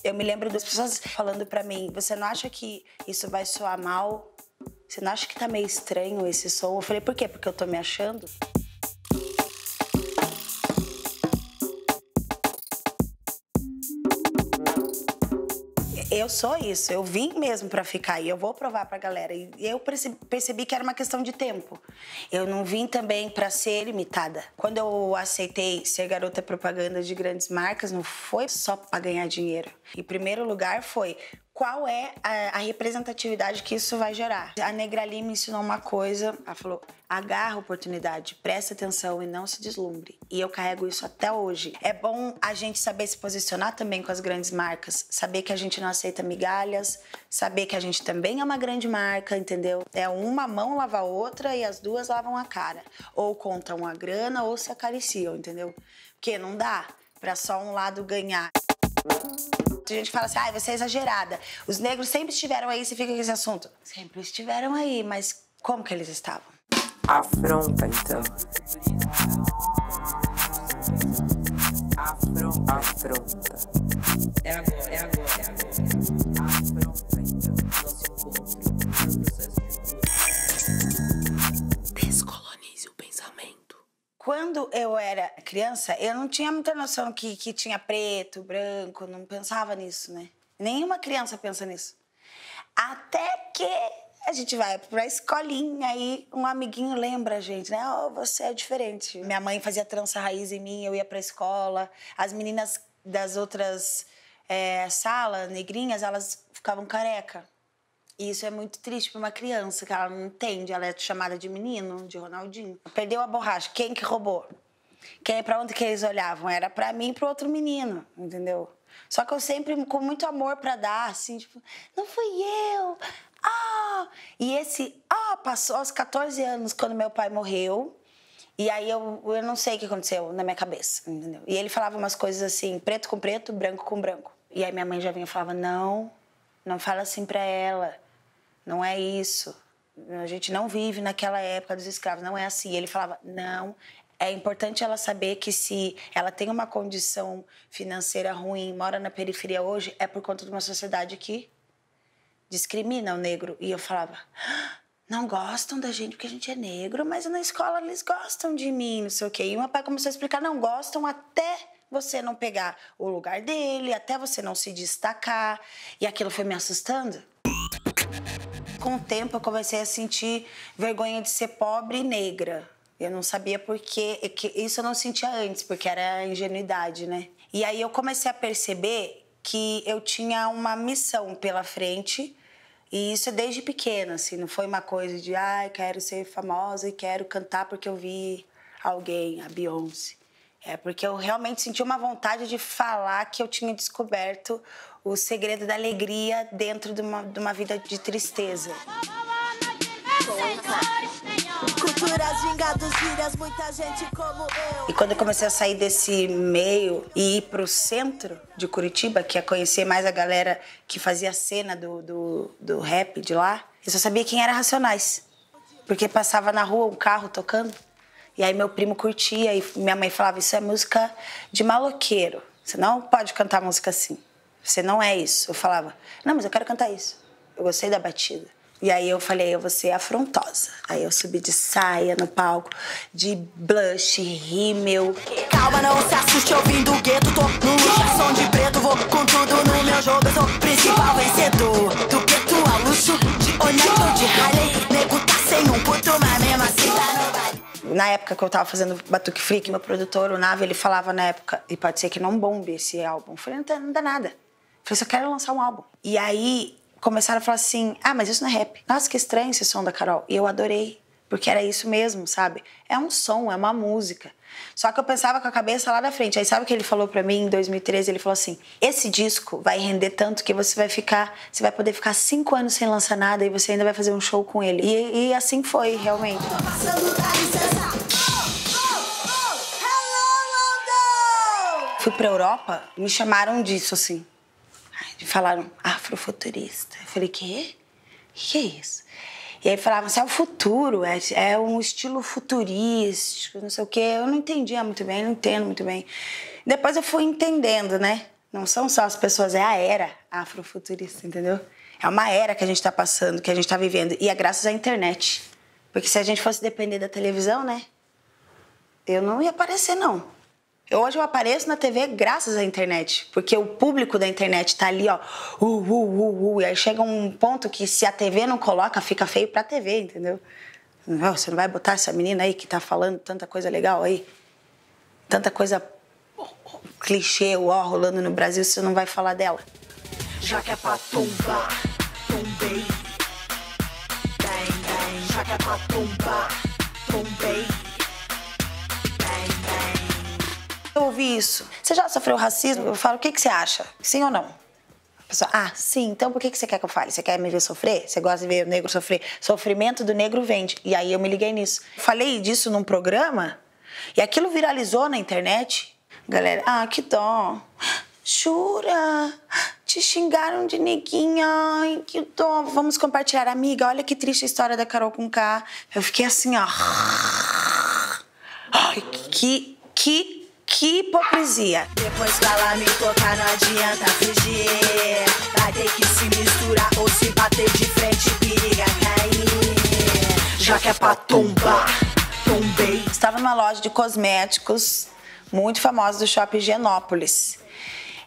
Eu me lembro das pessoas falando pra mim, você não acha que isso vai soar mal? Você não acha que tá meio estranho esse som? Eu falei, por quê? Porque eu tô me achando? Eu sou isso, eu vim mesmo pra ficar e eu vou provar pra galera. E eu percebi que era uma questão de tempo. Eu não vim também pra ser limitada. Quando eu aceitei ser garota propaganda de grandes marcas, não foi só pra ganhar dinheiro. Em primeiro lugar foi qual é a representatividade que isso vai gerar. A Negrali me ensinou uma coisa, ela falou, agarra a oportunidade, presta atenção e não se deslumbre. E eu carrego isso até hoje. É bom a gente saber se posicionar também com as grandes marcas, saber que a gente não aceita migalhas, saber que a gente também é uma grande marca, entendeu? É uma mão lava a outra e as duas lavam a cara. Ou contam a grana ou se acariciam, entendeu? Porque não dá pra só um lado ganhar. A gente fala assim, você é exagerada. Os negros sempre estiveram aí, você fica com esse assunto. Sempre estiveram aí, mas como que eles estavam? Afronta, então. Afronta. É agora, é agora, é agora. Afronta, então. Nosso encontro. Processo de cura. Descolonize o pensamento. Quando eu era criança, eu não tinha muita noção que tinha preto, branco, não pensava nisso, né? Nenhuma criança pensa nisso. Até que a gente vai pra escolinha e um amiguinho lembra a gente, né? Oh, você é diferente. Minha mãe fazia trança raiz em mim, eu ia pra escola. As meninas das outras salas, negrinhas, elas ficavam careca. E isso é muito triste para uma criança, que ela não entende. Ela é chamada de menino, de Ronaldinho. Perdeu a borracha. Quem que roubou? Para onde que eles olhavam? Era para mim e para outro menino, entendeu? Só que eu sempre com muito amor para dar, assim, tipo, não fui eu. E esse passou aos 14 anos, quando meu pai morreu. E aí eu não sei o que aconteceu na minha cabeça, entendeu? E ele falava umas coisas assim, preto com preto, branco com branco. E aí minha mãe já vinha e falava, não fala assim para ela. Não é isso. A gente não vive naquela época dos escravos. Não é assim. E ele falava, não. É importante ela saber que se ela tem uma condição financeira ruim, mora na periferia hoje, é por conta de uma sociedade que discrimina o negro. E eu falava, não gostam da gente porque a gente é negro, mas na escola eles gostam de mim, não sei o quê. E meu pai começou a explicar, não gostam até você não pegar o lugar dele, até você não se destacar. E aquilo foi me assustando. Com o tempo, eu comecei a sentir vergonha de ser pobre e negra. Eu não sabia por quê. Isso eu não sentia antes, porque era ingenuidade, né? E aí eu comecei a perceber que eu tinha uma missão pela frente. E isso é desde pequena, assim. Não foi uma coisa de, quero ser famosa e quero cantar porque eu vi alguém, a Beyoncé. É porque eu realmente senti uma vontade de falar que eu tinha descoberto o segredo da alegria dentro de uma vida de tristeza. Culturas, gingados, gírias, muita gente como eu. E quando eu comecei a sair desse meio e ir pro centro de Curitiba, que é conhecer mais a galera que fazia cena do rap de lá, eu só sabia quem era Racionais. Porque passava na rua um carro tocando. E aí meu primo curtia e minha mãe falava, isso é música de maloqueiro. Você não pode cantar música assim. Você não é isso. Eu falava, não, mas eu quero cantar isso. Eu gostei da batida. E aí eu falei, eu vou ser afrontosa. Aí eu subi de saia no palco, de blush, rímel. Calma, não se assuste ouvindo o gueto. Tô no luxo, som de preto, vou com tudo no meu jogo. Eu sou o principal vencedor. Do gueto ao luxo, de Onete de Harley. Nego tá sem um puto, mas mesmo assim tá no baile. Na época que eu tava fazendo Batuque Freak, meu produtor, o Nave, ele falava na época, e pode ser que não bombe esse álbum. Eu falei, não dá nada. Eu falei, só quero lançar um álbum. E aí começaram a falar assim, mas isso não é rap. Nossa, que estranho esse som da Carol. E eu adorei, porque era isso mesmo, sabe? É um som, é uma música. Só que eu pensava com a cabeça lá da frente. Aí sabe o que ele falou pra mim em 2013? Ele falou assim, esse disco vai render tanto que você vai poder ficar 5 anos sem lançar nada e você ainda vai fazer um show com ele. E assim foi, realmente. Fui pra Europa, me chamaram disso, assim. Falaram, afrofuturista. Eu falei, quê? O que é isso? E aí falavam, é o futuro, é um estilo futurístico, não sei o quê. Eu não entendia muito bem, não entendo muito bem. Depois eu fui entendendo, né? Não são só as pessoas, é a era afrofuturista, entendeu? É uma era que a gente tá passando, que a gente tá vivendo. E é graças à internet. Porque se a gente fosse depender da televisão, né? Eu não ia aparecer, não. Hoje eu apareço na TV graças à internet. Porque o público da internet tá ali, ó. E aí chega um ponto que se a TV não coloca, fica feio pra TV, entendeu? Você não vai botar essa menina aí que tá falando tanta coisa legal aí? Tanta coisa clichê, rolando no Brasil, você não vai falar dela. Já que é pra tombar, tombei. Bang, bang. Já que é pra tombar, tombei. Bang, bang. Eu ouvi isso. Você já sofreu racismo? Eu falo, o que você acha? Sim ou não? A pessoa, sim, então por que você quer que eu fale? Você quer me ver sofrer? Você gosta de ver o negro sofrer? Sofrimento do negro vende. E aí eu me liguei nisso. Falei disso num programa e aquilo viralizou na internet. Galera, que dó. Jura? Te xingaram de neguinha. Ai, que dó. Vamos compartilhar. Amiga, olha que triste a história da Carol Conká. Eu fiquei assim, ó. Ai, que hipocrisia. Depois que ela me tocar, não adianta fugir. Vai ter que se misturar ou se bater de frente, periga cair. Já que é pra tombar, tombei. Estava numa loja de cosméticos muito famosa do Shopping Higienópolis.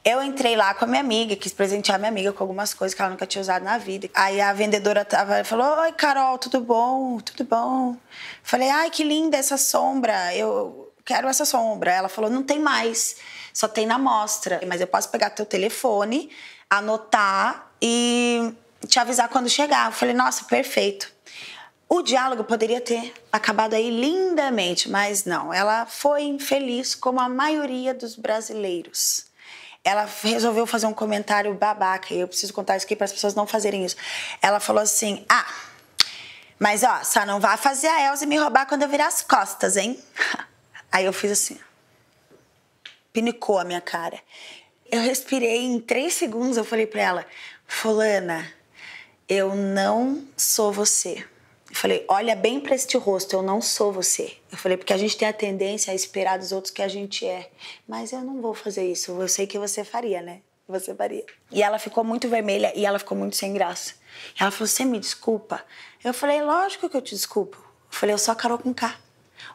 Eu entrei lá com a minha amiga, quis presentear a minha amiga com algumas coisas que ela nunca tinha usado na vida. Aí a vendedora falou, oi, Carol, tudo bom? Tudo bom? Falei, ai, que linda essa sombra, eu quero essa sombra. Ela falou, não tem mais, só tem na mostra. Mas eu posso pegar teu telefone, anotar e te avisar quando chegar. Eu falei, nossa, perfeito. O diálogo poderia ter acabado aí lindamente, mas não. Ela foi infeliz, como a maioria dos brasileiros. Ela resolveu fazer um comentário babaca, e eu preciso contar isso aqui para as pessoas não fazerem isso. Ela falou assim, mas ó, só não vai fazer a Elza me roubar quando eu virar as costas, hein? Aí eu fiz assim, pinicou a minha cara. Eu respirei em 3 segundos, eu falei para ela, fulana, eu não sou você. Eu falei, olha bem pra este rosto, eu não sou você. Eu falei, porque a gente tem a tendência a esperar dos outros que a gente é. Mas eu não vou fazer isso, eu sei que você faria, né? Você faria. E ela ficou muito vermelha e ela ficou muito sem graça. Ela falou, você me desculpa? Eu falei, lógico que eu te desculpo. Eu falei, eu sou a Carol Conká.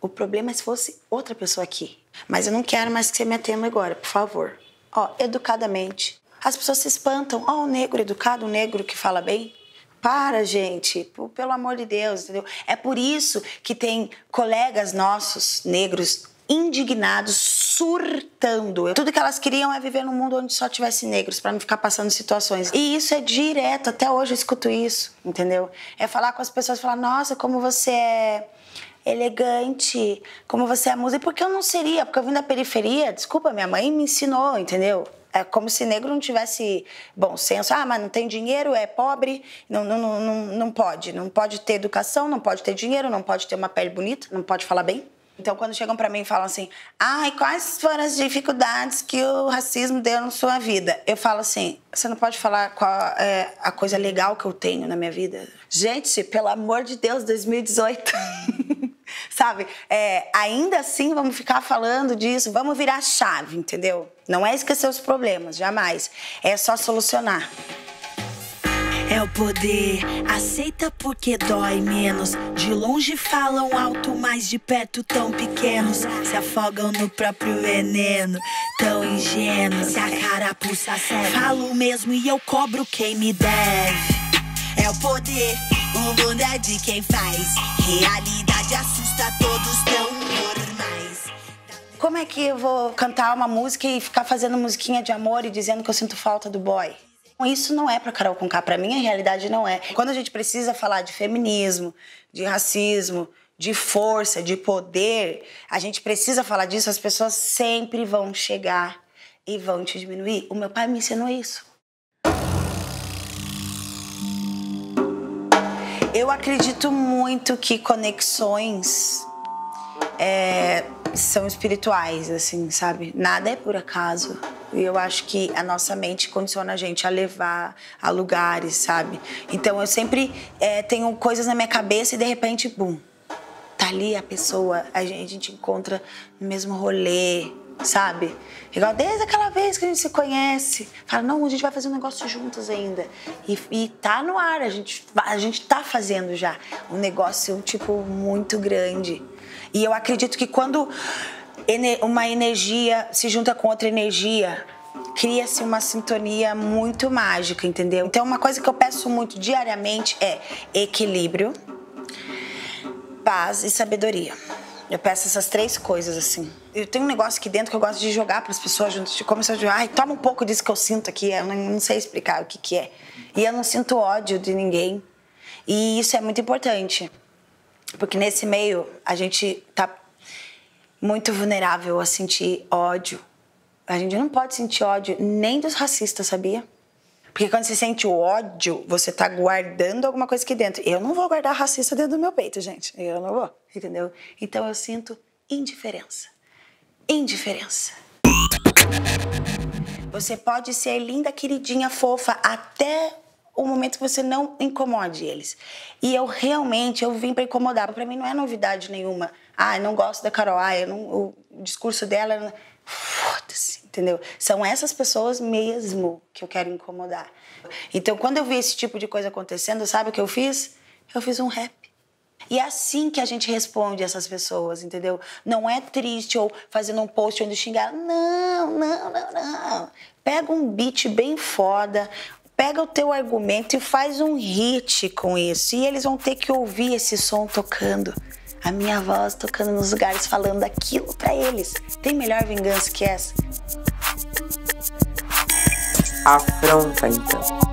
O problema é se fosse outra pessoa aqui. Mas eu não quero mais que você me atenda agora, por favor. Educadamente. As pessoas se espantam. O negro educado, o negro que fala bem. Para, gente, pelo amor de Deus, entendeu? É por isso que tem colegas nossos, negros, indignados, surtando. Tudo que elas queriam é viver num mundo onde só tivesse negros, para não ficar passando situações. E isso é direto, até hoje eu escuto isso, entendeu? É falar com as pessoas, falar, nossa, como você é elegante, como você é musa. E por que eu não seria? Porque eu vim da periferia, desculpa, minha mãe me ensinou, entendeu? É como se negro não tivesse bom senso. Mas não tem dinheiro, é pobre, não pode ter educação, não pode ter dinheiro, não pode ter uma pele bonita, não pode falar bem. Então, quando chegam pra mim e falam assim, quais foram as dificuldades que o racismo deu na sua vida? Eu falo assim, você não pode falar qual é a coisa legal que eu tenho na minha vida? Gente, pelo amor de Deus, 2018. Sabe? Ainda assim, vamos ficar falando disso, vamos virar a chave, entendeu? Não é esquecer os problemas, jamais. É só solucionar. É o poder, aceita porque dói menos. De longe falam alto, mas de perto tão pequenos. Se afogam no próprio veneno, tão ingênuos. Se a carapuça serve, falo mesmo e eu cobro quem me deve. É o poder, o mundo é de quem faz. Realidade assusta, todos tão normais. Como é que eu vou cantar uma música e ficar fazendo musiquinha de amor e dizendo que eu sinto falta do boy? Isso não é pra Carol Conká, pra mim a realidade não é. Quando a gente precisa falar de feminismo, de racismo, de força, de poder, a gente precisa falar disso, as pessoas sempre vão chegar e vão te diminuir. O meu pai me ensinou isso. Eu acredito muito que conexões são espirituais, assim, sabe? Nada é por acaso. E eu acho que a nossa mente condiciona a gente a levar a lugares, sabe? Então eu sempre tenho coisas na minha cabeça e de repente, bum, tá ali a pessoa, a gente encontra no mesmo rolê, sabe? Igual desde aquela vez que a gente se conhece. Fala, não, a gente vai fazer um negócio juntos ainda. E tá no ar, a gente tá fazendo já um negócio, tipo, muito grande. E eu acredito que quando uma energia se junta com outra energia, cria-se uma sintonia muito mágica, entendeu? Então, uma coisa que eu peço muito diariamente é equilíbrio, paz e sabedoria. Eu peço essas 3 coisas, assim. Eu tenho um negócio aqui dentro que eu gosto de jogar para as pessoas junto, de começar a jogar. Ai, toma um pouco disso que eu sinto aqui. Eu não sei explicar o que é. E eu não sinto ódio de ninguém. E isso é muito importante. Porque nesse meio, a gente tá muito vulnerável a sentir ódio. A gente não pode sentir ódio nem dos racistas, sabia? Porque quando você sente o ódio, você tá guardando alguma coisa aqui dentro. Eu não vou guardar racista dentro do meu peito, gente. Eu não vou, entendeu? Então eu sinto indiferença. Indiferença. Você pode ser linda, queridinha, fofa, até o momento que você não incomode eles. E eu vim pra incomodar. Pra mim não é novidade nenhuma. Ah, eu não gosto da Carol. Ah, o discurso dela... Foda-se, entendeu? São essas pessoas mesmo que eu quero incomodar. Então, quando eu vi esse tipo de coisa acontecendo, sabe o que eu fiz? Eu fiz um rap. E é assim que a gente responde essas pessoas, entendeu? Não é triste ou fazendo um post onde xingar. Não. Pega um beat bem foda, pega o teu argumento e faz um hit com isso. E eles vão ter que ouvir esse som tocando. A minha voz tocando nos lugares, falando aquilo pra eles. Tem melhor vingança que essa? Afronta, então.